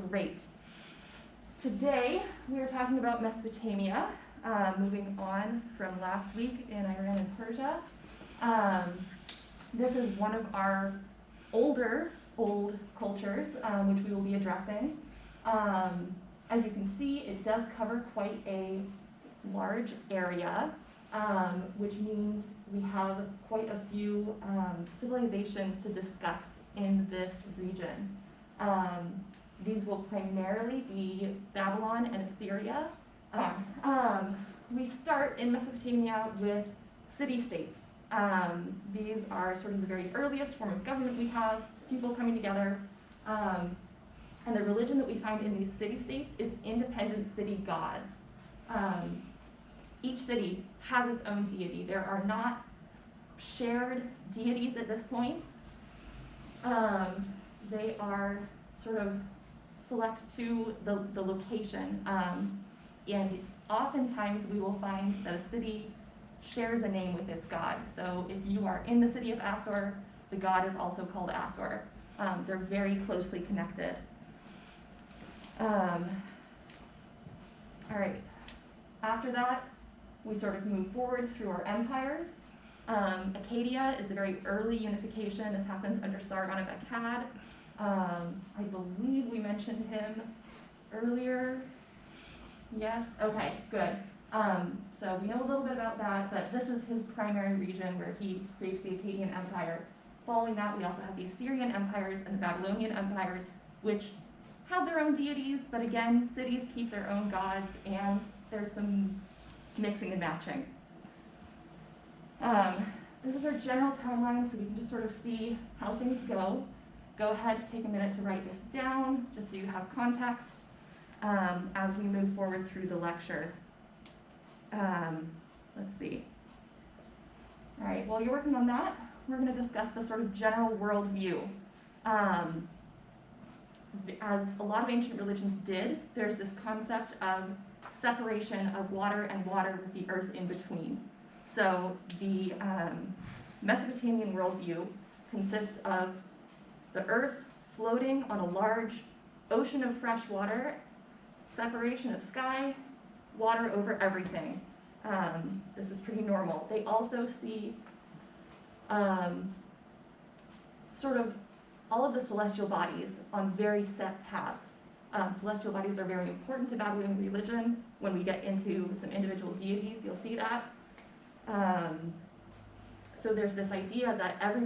Great. Today we are talking about Mesopotamia, moving on from last week in Iran and Persia. This is one of our old cultures, which we will be addressing. As you can see, it does cover quite a large area, which means we have quite a few civilizations to discuss in this region. These will primarily be Babylon and Assyria. We start in Mesopotamia with city-states. These are sort of the very earliest form of government we have, people coming together. And the religion that we find in these city-states is independent city gods. Each city has its own deity. There are not shared deities at this point. They are sort of select to the location. And oftentimes we will find that a city shares a name with its god. So if you are in the city of Assur, the god is also called Assur. They're very closely connected. All right. After that, we sort of move forward through our empires. Acadia is the very early unification. This happens under Sargon of Akkad. I believe we mentioned him earlier. Yes? Okay, good. So we know a little bit about that, but this is his primary region where he creates the Akkadian Empire. Following that, we also have the Assyrian empires and the Babylonian empires, which have their own deities, but again, cities keep their own gods, and there's some mixing and matching. This is our general timeline, so we can just sort of see how things go. Go ahead, take a minute to write this down, just so you have context as we move forward through the lecture. Let's see. All right, while you're working on that, we're going to discuss the sort of general worldview. As a lot of ancient religions did, there's this concept of separation of water and water with the earth in between. So the Mesopotamian worldview consists of the earth floating on a large ocean of fresh water, separation of sky, water over everything. This is pretty normal. They also see sort of all of the celestial bodies on very set paths. Celestial bodies are very important to Babylonian religion. When we get into some individual deities, you'll see that. So there's this idea that every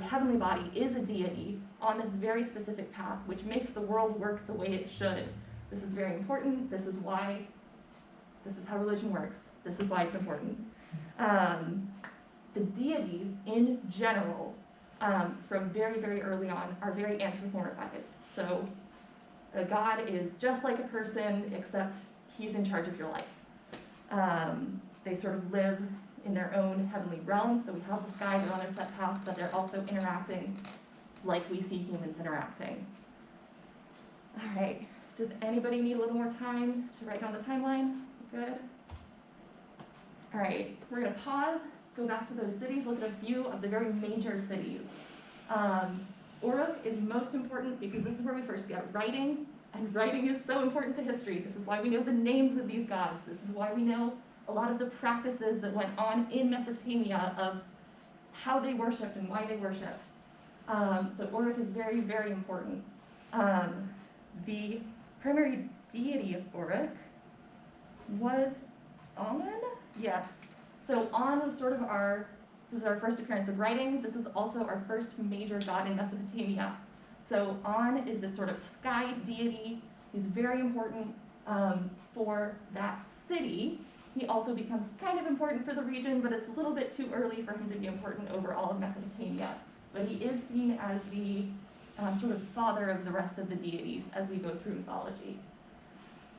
heavenly body is a deity on this very specific path, which makes the world work the way it should. This is very important. This is how religion works. This is why it's important. The deities in general, from very, very early on, are very anthropomorphized. So a god is just like a person, except he's in charge of your life. They sort of live in their own heavenly realm. So we have the sky, they're on their set path, but they're also interacting like we see humans interacting. All right, does anybody need a little more time to write down the timeline? Good. All right, we're gonna pause, go back to those cities, look at a few of the very major cities. Uruk is most important because this is where we first get writing, and writing is so important to history. This is why we know the names of these gods. This is why we know a lot of the practices that went on in Mesopotamia of how they worshipped and why they worshipped. So Uruk is very, very important. The primary deity of Uruk was On? Yes. So On was sort of this is our first appearance of writing. This is also our first major god in Mesopotamia. So On is this sort of sky deity. He's very important for that city. He also becomes kind of important for the region, but it's a little bit too early for him to be important over all of Mesopotamia. But he is seen as the sort of father of the rest of the deities as we go through mythology.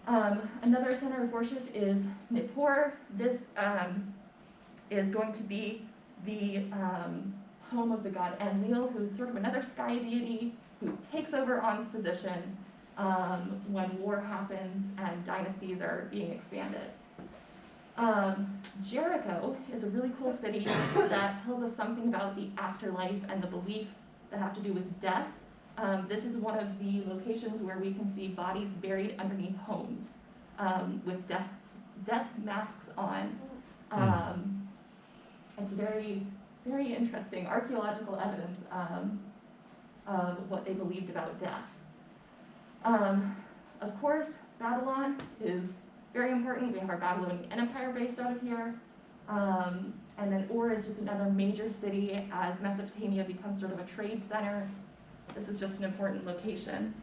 Another center of worship is Nippur. This is going to be the home of the god Enlil, who's sort of another sky deity who takes over On's position when war happens and dynasties are being expanded. Jericho is a really cool city that tells us something about the afterlife and the beliefs that have to do with death. This is one of the locations where we can see bodies buried underneath homes with death masks on. It's very, very interesting archaeological evidence of what they believed about death. Of course, Babylon is very important. We have our Babylonian Empire based out of here. And then Ur is just another major city as Mesopotamia becomes sort of a trade center. This is just an important location.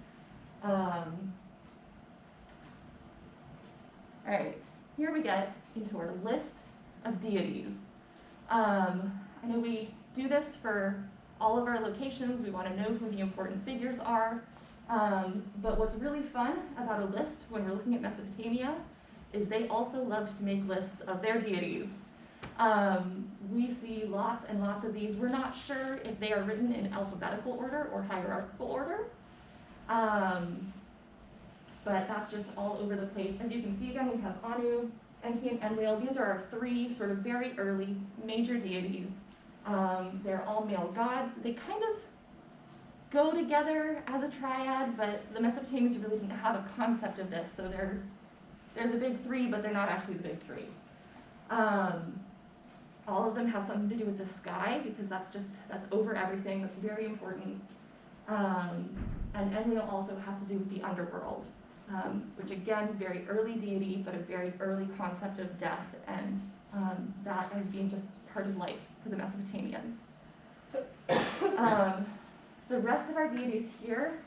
All right, here we get into our list of deities. I know we do this for all of our locations. We want to know who the important figures are. But what's really fun about a list when we're looking at Mesopotamia is they also loved to make lists of their deities. We see lots and lots of these. We're not sure if they are written in alphabetical order or hierarchical order. But that's just all over the place. As you can see again, we have Anu, Enki, and Enlil. These are our three sort of very early major deities. They're all male gods. They kind of go together as a triad, but the Mesopotamians really didn't have a concept of this, so they're the big three, but they're not actually the big three. All of them have something to do with the sky, because that's over everything. That's very important. And Enlil also has to do with the underworld, which again, very early deity, but a very early concept of death, and that as being just part of life for the Mesopotamians. The rest of our deities here,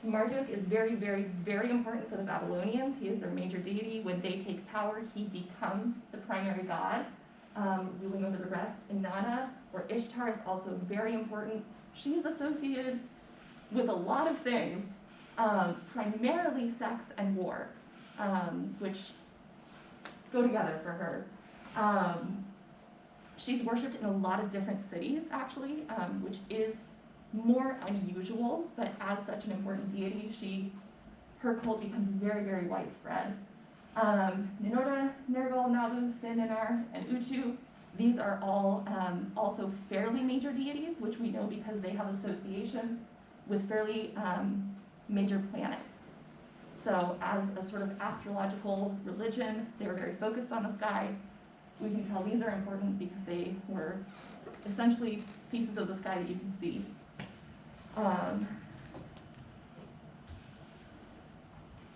Marduk is very, very, very important for the Babylonians. He is their major deity. When they take power, he becomes the primary god, ruling over the rest. Inanna, or Ishtar, is also very important. She is associated with a lot of things, primarily sex and war, which go together for her. She's worshipped in a lot of different cities, actually, which is more unusual, but as such an important deity, her cult becomes very, very widespread. Ninurta, Nergal, Nabu, Sin, Ninar, and Utu, these are all also fairly major deities, which we know because they have associations with fairly major planets. So as a sort of astrological religion, they were very focused on the sky. We can tell these are important because they were essentially pieces of the sky that you can see.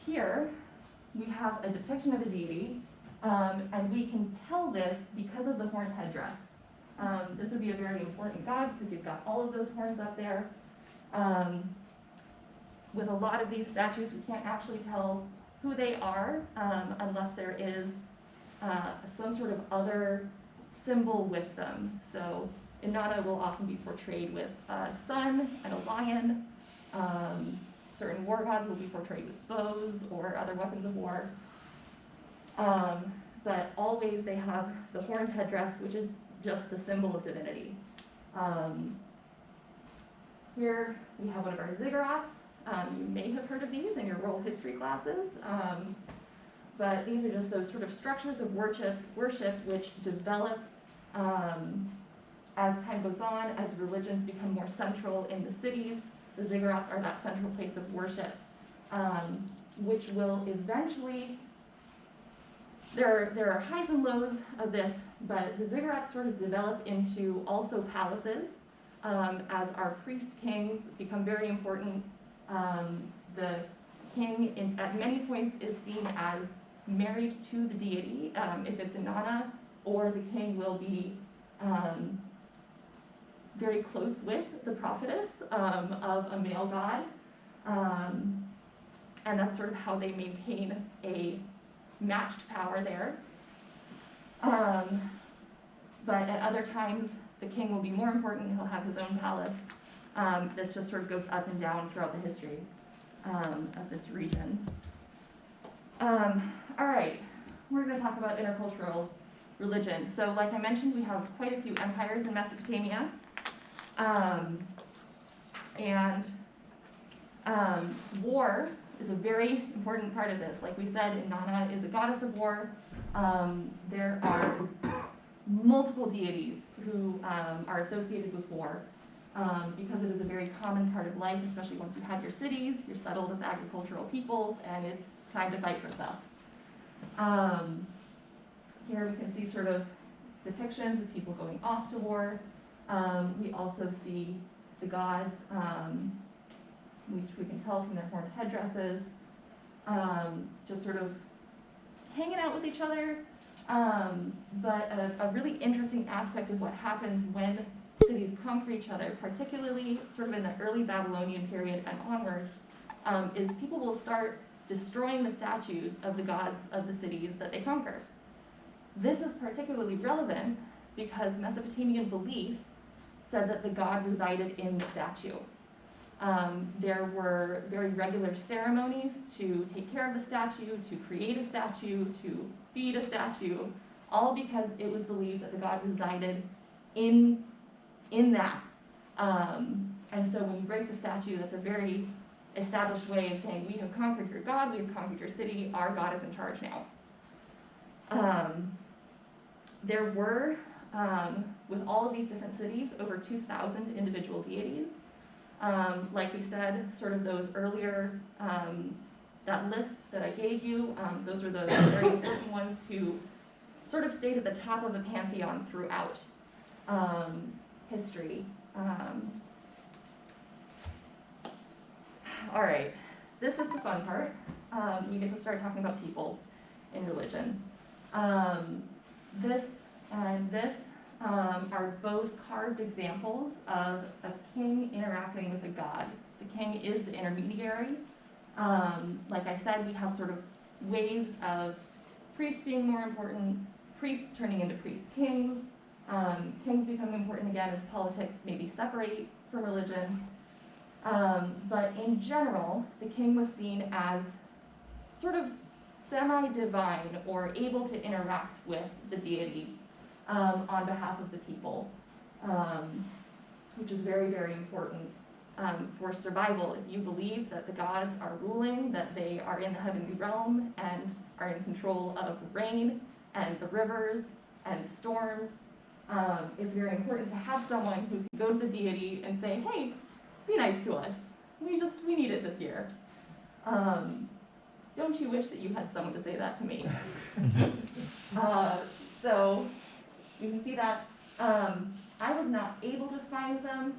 Here, we have a depiction of a deity, and we can tell this because of the horn headdress. This would be a very important god because he's got all of those horns up there. With a lot of these statues, we can't actually tell who they are unless there is some sort of other symbol with them. So Inanna will often be portrayed with a sun and a lion. Certain war gods will be portrayed with bows or other weapons of war. But always they have the horned headdress, which is just the symbol of divinity. Here we have one of our ziggurats. You may have heard of these in your world history classes. But these are just those sort of structures of worship which develop as time goes on, as religions become more central in the cities. The ziggurats are that central place of worship, which will eventually, there are highs and lows of this, but the ziggurats sort of develop into also palaces as our priest kings become very important. The king at many points is seen as married to the deity, if it's Inanna, or the king will be very close with the prophetess of a male god. And that's sort of how they maintain a matched power there. But at other times, the king will be more important. He'll have his own palace. This just sort of goes up and down throughout the history of this region. All right, we're going to talk about intercultural religion. So like I mentioned, we have quite a few empires in Mesopotamia. War is a very important part of this. Like we said, Inanna is a goddess of war. There are multiple deities who are associated with war. because it is a very common part of life, especially once you have your cities, you're settled as agricultural peoples, and it's time to fight for stuff. Here we can see sort of depictions of people going off to war. We also see the gods, which we can tell from their horned headdresses, just sort of hanging out with each other. But a really interesting aspect of what happens when cities conquer each other, particularly sort of in the early Babylonian period and onwards, is people will start destroying the statues of the gods of the cities that they conquer. This is particularly relevant because Mesopotamian belief said that the god resided in the statue. There were very regular ceremonies to take care of the statue, to create a statue, to feed a statue, all because it was believed that the god resided in that. And so when you break the statue, that's a very established way of saying, we have conquered your god, we have conquered your city, our god is in charge now. There were, with all of these different cities, over 2,000 individual deities. Like we said, sort of those earlier, that list that I gave you, those are the very important ones who sort of stayed at the top of the pantheon throughout history. All right, this is the fun part. We get to start talking about people in religion. This and this are both carved examples of a king interacting with a god. The king is the intermediary. Like I said, we have sort of waves of priests being more important, priests turning into priest kings, kings becoming important again as politics maybe separate from religion. But in general, the king was seen as sort of semi-divine or able to interact with the deities on behalf of the people, which is very, very important for survival. If you believe that the gods are ruling, that they are in the heavenly realm and are in control of rain and the rivers and storms, it's very important to have someone who can go to the deity and say, hey, be nice to us. We need it this year. Don't you wish that you had someone to say that to me? So you can see that I was not able to find them,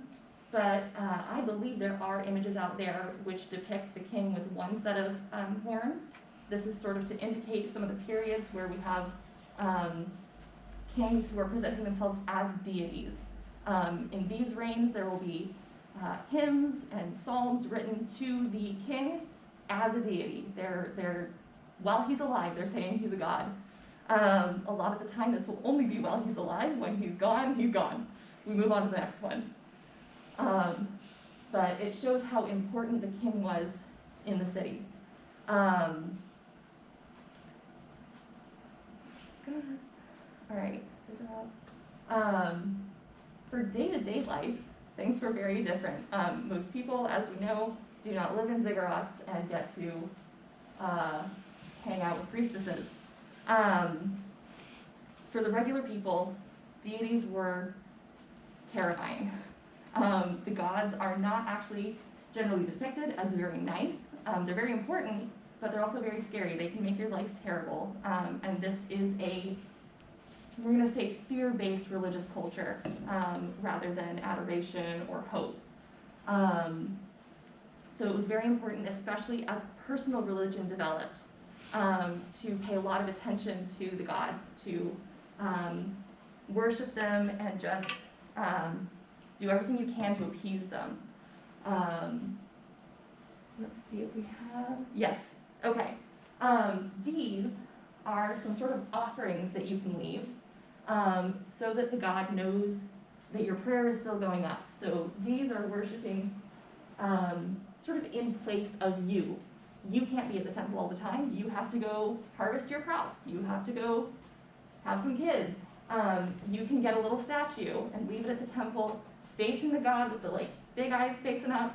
but I believe there are images out there which depict the king with one set of horns. This is sort of to indicate some of the periods where we have kings who are presenting themselves as deities. In these reigns, there will be hymns and psalms written to the king as a deity. While he's alive, they're saying he's a god. A lot of the time, this will only be while he's alive. When he's gone, he's gone. We move on to the next one. But it shows how important the king was in the city. All right, so for day-to-day life, things were very different. Most people, as we know, do not live in ziggurats and get to hang out with priestesses. For the regular people, deities were terrifying. The gods are not actually generally depicted as very nice. They're very important, but they're also very scary. They can make your life terrible. And this is we're going to say fear-based religious culture rather than adoration or hope. So it was very important, especially as personal religion developed, to pay a lot of attention to the gods, to worship them and just do everything you can to appease them. Let's see if we have, yes, okay. These are some sort of offerings that you can leave so that the god knows that your prayer is still going up. So these are worshiping sort of in place of you. You can't be at the temple all the time. You have to go harvest your crops. You have to go have some kids. You can get a little statue and leave it at the temple facing the god with the big eyes facing up,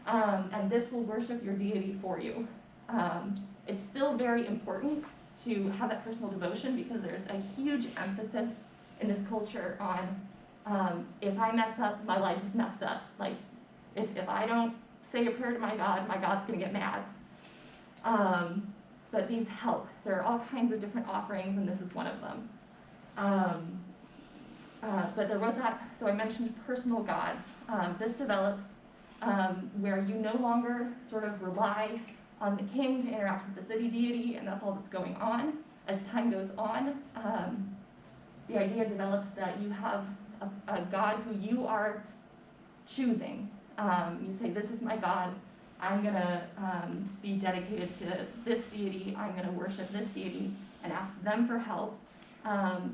and this will worship your deity for you. It's still very important to have that personal devotion because there's a huge emphasis in this culture on If I mess up, my life is messed up. Like, if I don't say a prayer to my God's gonna get mad. But these help. There are all kinds of different offerings, and this is one of them. But there was that, so I mentioned personal gods. This develops where you no longer sort of rely on the king to interact with the city deity, and that's all that's going on. As time goes on, the idea develops that you have a god who you are choosing. You say, this is my god, I'm gonna be dedicated to this deity, I'm gonna worship this deity, and ask them for help.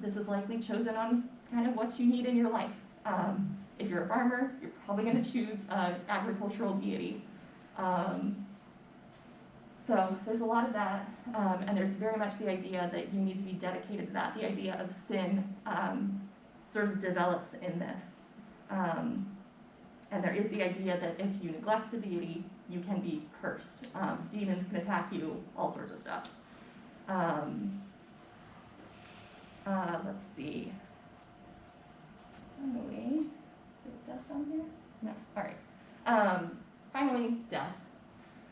This is likely chosen on kind of what you need in your life. If you're a farmer, you're probably gonna choose an agricultural deity. So there's a lot of that, and there's very much the idea that you need to be dedicated to that. The idea of sin sort of develops in this. And there is the idea that if you neglect the deity, you can be cursed. Demons can attack you, all sorts of stuff. Let's see. Finally, is death down here? No, all right. Finally, death.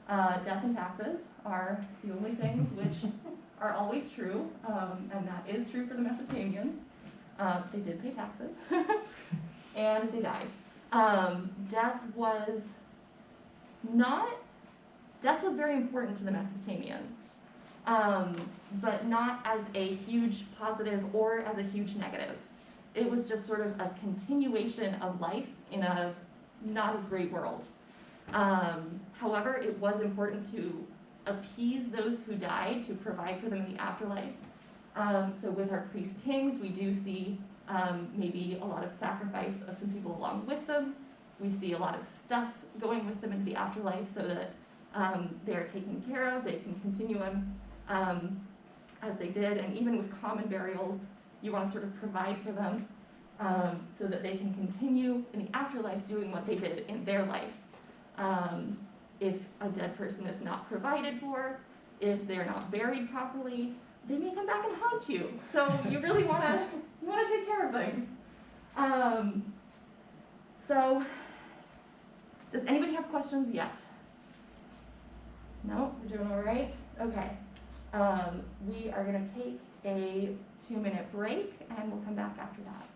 Death and taxes are the only things which are always true, and that is true for the Mesopotamians. They did pay taxes, and they died. Death was very important to the Mesopotamians, but not as a huge positive or as a huge negative. It was just sort of a continuation of life in a not as great world. However, it was important to appease those who died, to provide for them in the afterlife. So with our priest kings, we do see maybe a lot of sacrifice of some people along with them. We see a lot of stuff going with them into the afterlife so that they are taken care of, they can continue on as they did. And even with common burials, you want to sort of provide for them so that they can continue in the afterlife doing what they did in their life. If a dead person is not provided for, if they're not buried properly, they may come back and haunt you. So you really want to take care of things. So does anybody have questions yet? No, we're doing all right. Okay. We are going to take a 2-minute break, and we'll come back after that.